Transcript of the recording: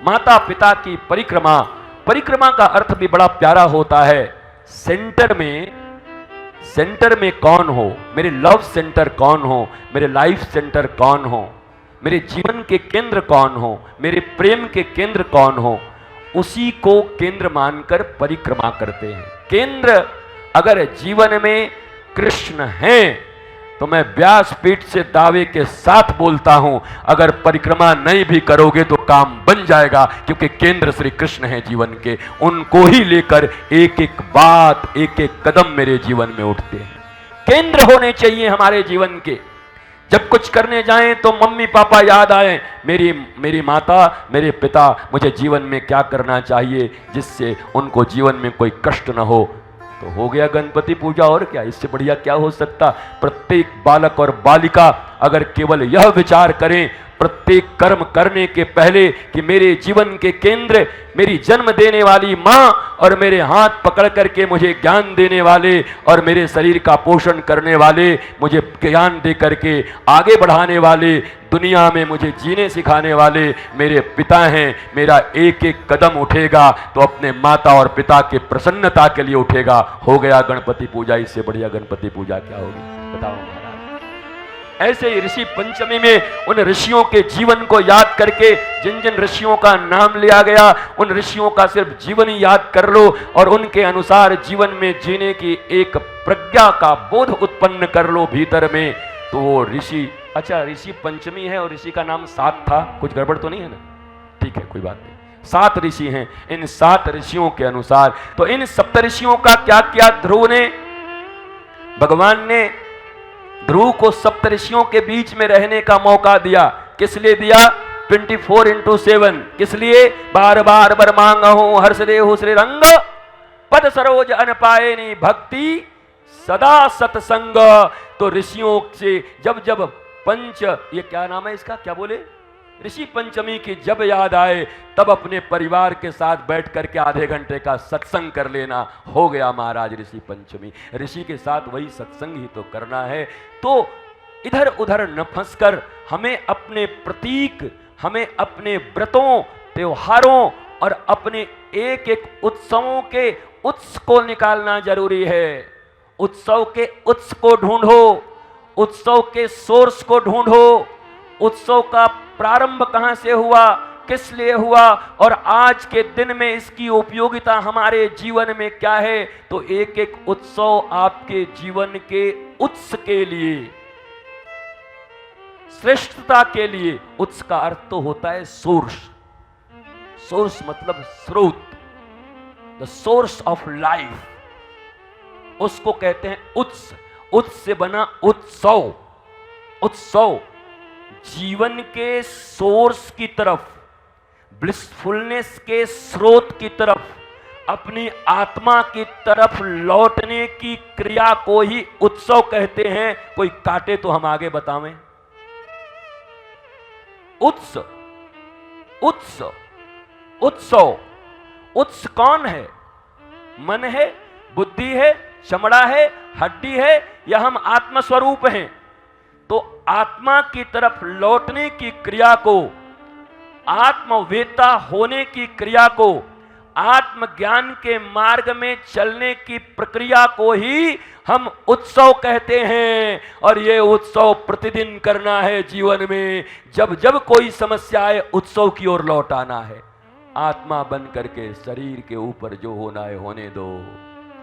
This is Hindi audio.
माता पिता की परिक्रमा। परिक्रमा का अर्थ भी बड़ा प्यारा होता है। सेंटर में कौन हो, मेरे लव सेंटर कौन हो, मेरे लाइफ सेंटर कौन हो, मेरे जीवन के केंद्र कौन हो, मेरे प्रेम के केंद्र कौन हो, उसी को केंद्र मानकर परिक्रमा करते हैं। केंद्र अगर जीवन में कृष्ण हैं तो मैं व्यासपीठ से दावे के साथ बोलता हूं, अगर परिक्रमा नहीं भी करोगे तो काम बन जाएगा, क्योंकि केंद्र श्री कृष्ण हैं जीवन के। उनको ही लेकर एक एक बात, एक एक कदम मेरे जीवन में उठते हैं। केंद्र होने चाहिए हमारे जीवन के। जब कुछ करने जाएं तो मम्मी पापा याद आए, मेरी माता, मेरे पिता मुझे जीवन में क्या करना चाहिए जिससे उनको जीवन में कोई कष्ट न हो। तो हो गया गणपति पूजा, और क्या, इससे बढ़िया क्या हो सकता। प्रत्येक बालक और बालिका अगर केवल यह विचार करें प्रत्येक कर्म करने के पहले कि मेरे जीवन के केंद्र मेरी जन्म देने वाली मां और मेरे हाथ पकड़ करके मुझे ज्ञान देने वाले और मेरे शरीर का पोषण करने वाले, मुझे ज्ञान दे करके आगे बढ़ाने वाले, दुनिया में मुझे जीने सिखाने वाले मेरे पिता हैं। मेरा एक एक कदम उठेगा तो अपने माता और पिता के प्रसन्नता के लिए उठेगा। हो गया गणपति पूजा, इससे बढ़िया गणपति पूजा क्या होगी, बताओ महाराज। ऐसे ही ऋषि पंचमी में उन ऋषियों के जीवन को याद करके, जिन जिन ऋषियों का नाम लिया गया उन ऋषियों का सिर्फ जीवन ही याद कर लो और उनके अनुसार जीवन में जीने की एक प्रज्ञा का बोध उत्पन्न कर लो भीतर में, तो वो ऋषि। अच्छा, ऋषि पंचमी है और ऋषि का नाम 7 था, कुछ गड़बड़ तो नहीं है ना? ठीक है, कोई बात नहीं। 7 ऋषि हैं। इन 7 ऋषियों के अनुसार, तो इन सप्तऋषियों का क्या किया ध्रुव ने? भगवान ने ध्रुव को सप्तऋषियों के बीच में रहने का मौका दिया। किस लिए दिया? 24/7। किस लिए? बार बार बर मांग हूं हर्ष देहु श्री रंग, पद सरोज अन पायनी भक्ति सदा सत्संग। तो ऋषियों से जब जब ये क्या नाम है इसका, क्या बोले, ऋषि पंचमी की जब याद आए तब अपने परिवार के साथ बैठ करके आधे घंटे का सत्संग कर लेना। हो गया महाराज ऋषि पंचमी। ऋषि के साथ वही सत्संग ही तो करना है। तो इधर उधर न फंसकर हमें अपने प्रतीक, हमें अपने व्रतों, त्योहारों और अपने एक एक उत्सवों के उत्स को निकालना जरूरी है। उत्सव के उत्स को ढूंढो, उत्सव के सोर्स को ढूंढो, उत्सव का प्रारंभ कहां से हुआ, किस लिए हुआ और आज के दिन में इसकी उपयोगिता हमारे जीवन में क्या है। तो एक एक उत्सव आपके जीवन के उत्स के लिए, श्रेष्ठता के लिए। उत्स का अर्थ तो होता है सोर्स। सोर्स मतलब स्रोत, द सोर्स ऑफ लाइफ, उसको कहते हैं उत्स। उत्स से बना उत्सव। उत्सव जीवन के सोर्स की तरफ, ब्लिसफुलनेस के स्रोत की तरफ, अपनी आत्मा की तरफ लौटने की क्रिया को ही उत्सव कहते हैं। कोई काटे तो हम आगे बतावें। उत्स, उत्स, उत्सव। उत्स कौन है? मन है, बुद्धि है, चमड़ा है, हड्डी है, या हम आत्मस्वरूप हैं? तो आत्मा की तरफ लौटने की क्रिया को, आत्मवेता होने की क्रिया को, आत्मज्ञान के मार्ग में चलने की प्रक्रिया को ही हम उत्सव कहते हैं। और ये उत्सव प्रतिदिन करना है जीवन में। जब जब कोई समस्या आए उत्सव की ओर लौट आना है। आत्मा बन करके शरीर के ऊपर जो होना है होने दो।